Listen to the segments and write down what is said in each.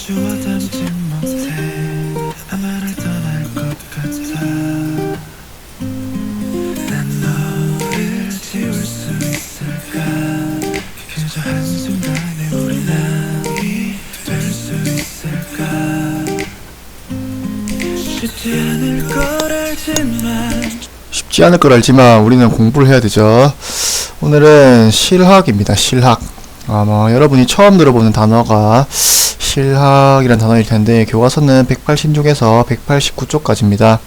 주워 담지 못해 아마를 떠날 것 같아 난 너를 지울 수 있을까 그저 한순간에 우리 남이 될 수 있을까 쉽지 않을 걸 알지만 우리는 공부를 해야 되죠. 오늘은 실학입니다. 실학. 아마 여러분이 처음 들어보는 단어가 실학이란 단어일 텐데 교과서는 180쪽에서 189쪽까지입니다.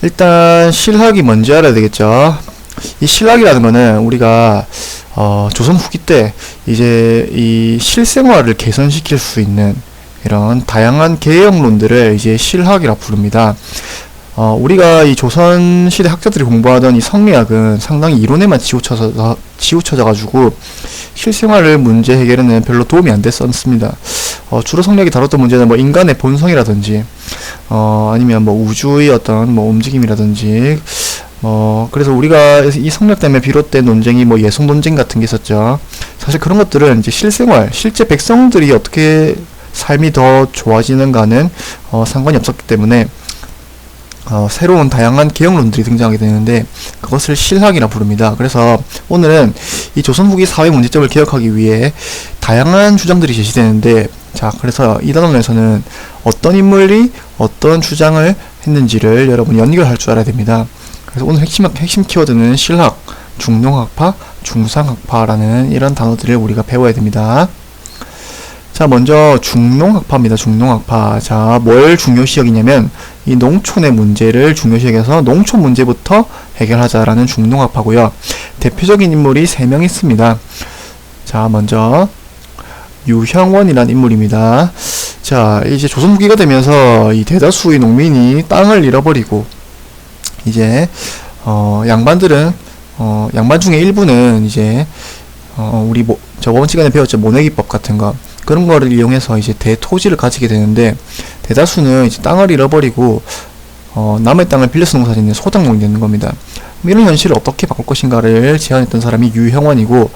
일단 실학이 뭔지 알아야 되겠죠. 이 실학이라는 거는 우리가 조선 후기 때 이제 이 실생활을 개선시킬 수 있는 이런 다양한 개혁론들을 이제 실학이라 부릅니다. 우리가 이 조선시대 학자들이 공부하던 이 성리학은 상당히 이론에만 치우쳐져가지고 실생활을 문제 해결에는 별로 도움이 안 됐었습니다. 주로 성리학이 다뤘던 문제는 뭐 인간의 본성이라든지, 아니면 뭐 우주의 어떤 뭐 움직임이라든지, 그래서 우리가 이 성리학 때문에 비롯된 논쟁이 뭐 예속 논쟁 같은 게 있었죠. 사실 그런 것들은 이제 실생활, 실제 백성들이 어떻게 삶이 더 좋아지는가는 상관이 없었기 때문에 새로운 다양한 개혁론들이 등장하게 되는데 그것을 실학이라 부릅니다. 그래서 오늘은 이 조선 후기 사회 문제점을 개혁하기 위해 다양한 주장들이 제시되는데, 자, 그래서 이 단원에서는 어떤 인물이 어떤 주장을 했는지를 여러분이 연결할 줄 알아야 됩니다. 그래서 오늘 핵심 키워드는 실학, 중용학파, 중상학파라는 이런 단어들을 우리가 배워야 됩니다. 자, 먼저 중농학파입니다. 중농학파. 자, 뭘 중요시 여기냐면 이 농촌의 문제를 중요시 여겨서 농촌 문제부터 해결하자라는 중농학파고요. 대표적인 인물이 3명 있습니다. 자, 먼저 유형원이라는 인물입니다. 자, 이제 조선 후기가 되면서 이 대다수의 농민이 땅을 잃어버리고 이제 양반들은 양반 중에 일부는 이제 우리 저번 시간에 배웠죠. 모내기법 같은 거. 그런 거를 이용해서 이제 대토지를 가지게 되는데 대다수는 이제 땅을 잃어버리고 남의 땅을 빌려서 농사 짓는 소작농이 되는 겁니다. 이런 현실을 어떻게 바꿀 것인가를 제안했던 사람이 유형원이고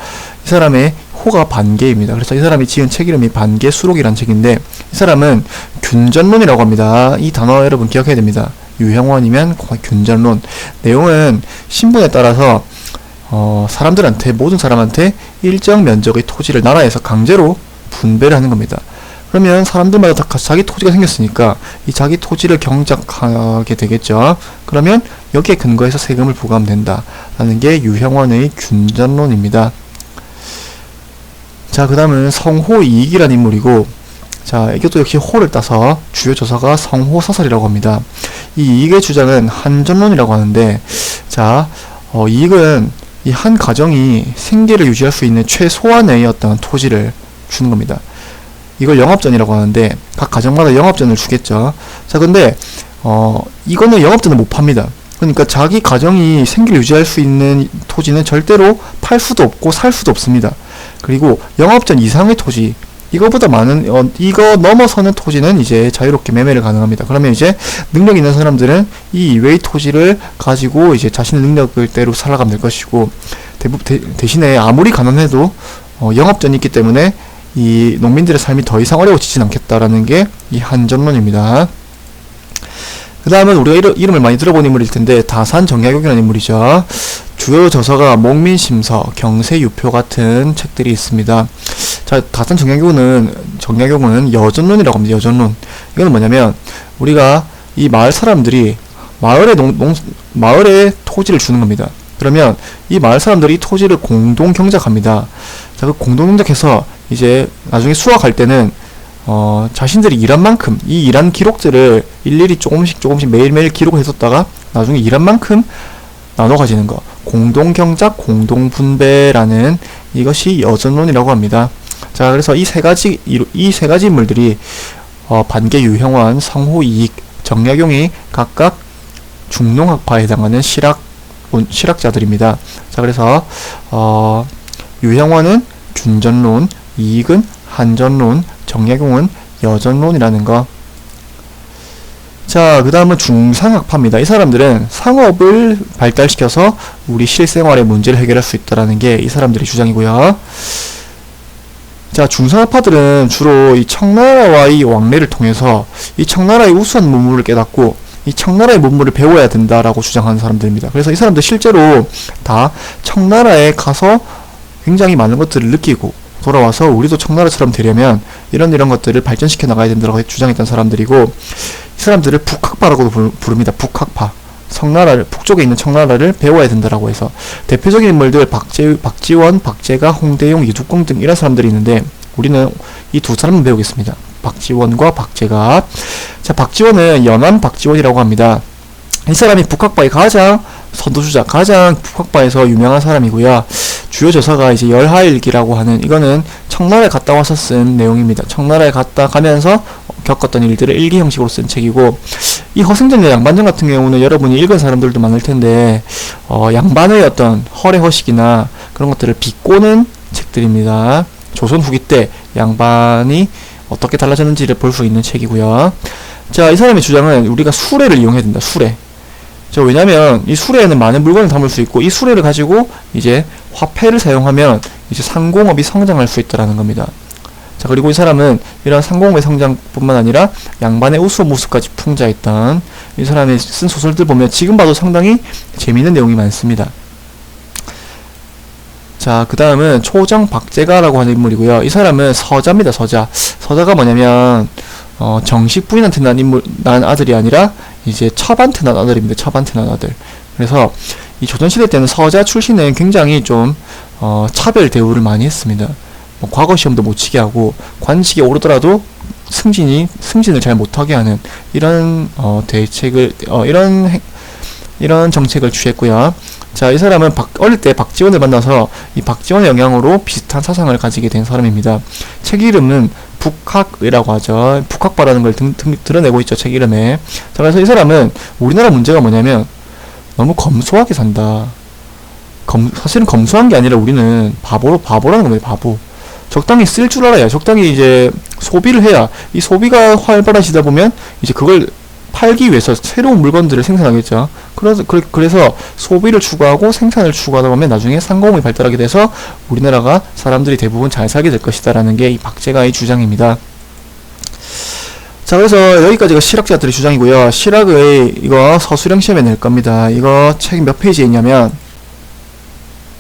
이 사람의 호가 반계입니다. 그래서 이 사람이 지은 책 이름이 반계수록이라는 책인데 이 사람은 균전론이라고 합니다. 이 단어 여러분 기억해야 됩니다. 유형원이면 균전론. 내용은 신분에 따라서 사람들한테, 모든 사람한테 일정 면적의 토지를 나라에서 강제로 분배를 하는 겁니다. 그러면 사람들마다 다 자기 토지가 생겼으니까 이 자기 토지를 경작하게 되겠죠. 그러면 여기에 근거해서 세금을 부과하면 된다 라는 게 유형원의 균전론입니다. 자, 그 다음은 성호이익이라는 인물이고, 자, 이것도 역시 호를 따서 주요 저서가 성호사설이라고 합니다. 이 이익의 주장은 한전론이라고 하는데, 자, 이익은 이 한 가정이 생계를 유지할 수 있는 최소한의 어떤 토지를 주는 겁니다. 이걸 영업전이라고 하는데 각 가정마다 영업전을 주겠죠. 자, 근데 이거는 영업전을 못 팝니다. 그러니까 자기 가정이 생계를 유지할 수 있는 토지는 절대로 팔 수도 없고 살 수도 없습니다. 그리고 영업전 이상의 토지, 이거보다 많은 이거 넘어서는 토지는 이제 자유롭게 매매를 가능합니다. 그러면 이제 능력 있는 사람들은 이 이외의 토지를 가지고 이제 자신의 능력대로 살아가면 될 것이고, 대신에 아무리 가난해도 영업전이 있기 때문에 이 농민들의 삶이 더 이상 어려워지진 않겠다라는 게 이 한전론입니다. 그 다음은 우리가 이름을 많이 들어본 인물일 텐데 다산정약용이라는 인물이죠. 주요 저서가 목민심서, 경세유표 같은 책들이 있습니다. 자, 다산정약용은 여전론이라고 합니다. 여전론. 이거는 뭐냐면 우리가 이 마을 사람들이 마을에 토지를 주는 겁니다. 그러면 이 마을 사람들이 토지를 공동 경작합니다. 자, 그 공동 경작해서 이제 나중에 수확할 때는 자신들이 일한 만큼 이 일한 기록들을 일일이 조금씩 매일매일 기록을 해뒀다가 나중에 일한 만큼 나눠 가지는 거, 공동 경작, 공동 분배라는 이것이 여전론이라고 합니다. 자, 그래서 이 세 가지 인물들이 반계 유형원, 성호이익, 정약용이 각각 중농학파에 해당하는 실학자들입니다. 자, 그래서 유형원은 균전론, 이익은 한전론, 정약용은 여전론이라는 거. 자, 그 다음은 중상학파입니다. 이 사람들은 상업을 발달시켜서 우리 실생활의 문제를 해결할 수 있다는 게 이 사람들의 주장이고요. 자, 중산파들은 주로 이 청나라와의 왕래를 통해서 이 청나라의 우수한 문물을 깨닫고 이 청나라의 문물을 배워야 된다라고 주장하는 사람들입니다. 그래서 이 사람들 실제로 다 청나라에 가서 굉장히 많은 것들을 느끼고 돌아와서 우리도 청나라처럼 되려면 이런 것들을 발전시켜 나가야 된다고 주장했던 사람들이고, 이 사람들을 북학파라고도 부릅니다. 북학파. 청나라를, 북쪽에 있는 청나라를 배워야 된다라고 해서 대표적인 인물들 박지원, 박제가, 홍대용, 이두공 등 이런 사람들이 있는데 우리는 이 두 사람을 배우겠습니다. 박지원과 박제가. 자, 박지원은 연안 박지원이라고 합니다. 이 사람이 북학파의 가장 선두주자, 가장 북학파에서 유명한 사람이고요. 주요 저서가 이제 열하일기라고 하는, 이거는 청나라에 갔다 와서 쓴 내용입니다. 청나라에 갔다 가면서 겪었던 일들을 일기 형식으로 쓴 책이고, 이 허승전과 양반전 같은 경우는 여러분이 읽은 사람들도 많을 텐데 양반의 어떤 허례허식이나 그런 것들을 비꼬는 책들입니다. 조선 후기 때 양반이 어떻게 달라졌는지를 볼 수 있는 책이고요. 자, 이 사람의 주장은 우리가 수레를 이용해야 된다. 수레. 자, 왜냐면 이 수레에는 많은 물건을 담을 수 있고 이 수레를 가지고 이제 화폐를 사용하면 이제 상공업이 성장할 수 있다라는 겁니다. 자, 그리고 이 사람은 이런 상공업의 성장뿐만 아니라 양반의 우스운 모습까지 풍자했던 이 사람이 쓴 소설들 보면 지금 봐도 상당히 재미있는 내용이 많습니다. 자, 그 다음은 초정 박제가라고 하는 인물이고요. 이 사람은 서자입니다. 서자. 서자가 뭐냐면 정식 부인한테 난 아들이 아니라 이제 첩한테 난 아들입니다. 첩한테 난 아들. 그래서 이 조선시대 때는 서자 출신은 굉장히 좀 차별 대우를 많이 했습니다. 과거 시험도 못 치게 하고 관직에 오르더라도 승진을 잘 못하게 하는 이런 대책을 이런 정책을 취했고요. 자, 이 사람은 어릴 때 박지원을 만나서 이 박지원의 영향으로 비슷한 사상을 가지게 된 사람입니다. 책 이름은 북학이라고 하죠. 북학파라는 걸 드러내고 있죠, 책 이름에. 자, 그래서 이 사람은 우리나라 문제가 뭐냐면 너무 검소하게 산다. 사실은 검소한 게 아니라 우리는 바보라는 겁니다. 바보. 적당히 쓸 줄 알아야, 적당히 이제 소비를 해야, 이 소비가 활발해지다 보면 이제 그걸 팔기 위해서 새로운 물건들을 생산하겠죠. 그래서 소비를 추구하고 생산을 추구하다 보면 나중에 상공업이 발달하게 돼서 우리나라가 사람들이 대부분 잘 살게 될 것이다라는 게 이 박제가의 주장입니다. 자, 그래서 여기까지가 실학자들의 주장이고요. 실학의 이거 서술형 시험에 낼 겁니다. 이거 책 몇 페이지에 있냐면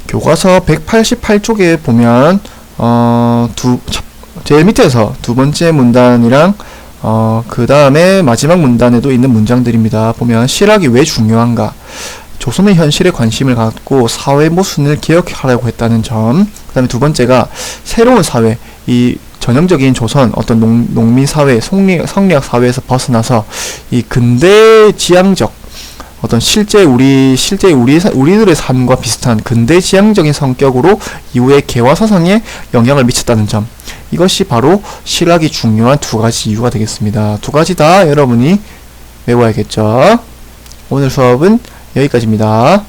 교과서 188쪽에 보면 제일 밑에서 두 번째 문단이랑 그 다음에 마지막 문단에도 있는 문장들입니다. 보면 실학이 왜 중요한가, 조선의 현실에 관심을 갖고 사회 모순을 개혁하려고 했다는 점, 그 다음에 두 번째가 새로운 사회, 이 전형적인 조선 어떤 농민 사회, 성리학 사회에서 벗어나서 이 근대 지향적 어떤 우리들의 삶과 비슷한 근대 지향적인 성격으로 이후의 개화 사상에 영향을 미쳤다는 점, 이것이 바로 실학이 중요한 두 가지 이유가 되겠습니다. 두 가지 다 여러분이 외워야겠죠. 오늘 수업은 여기까지입니다.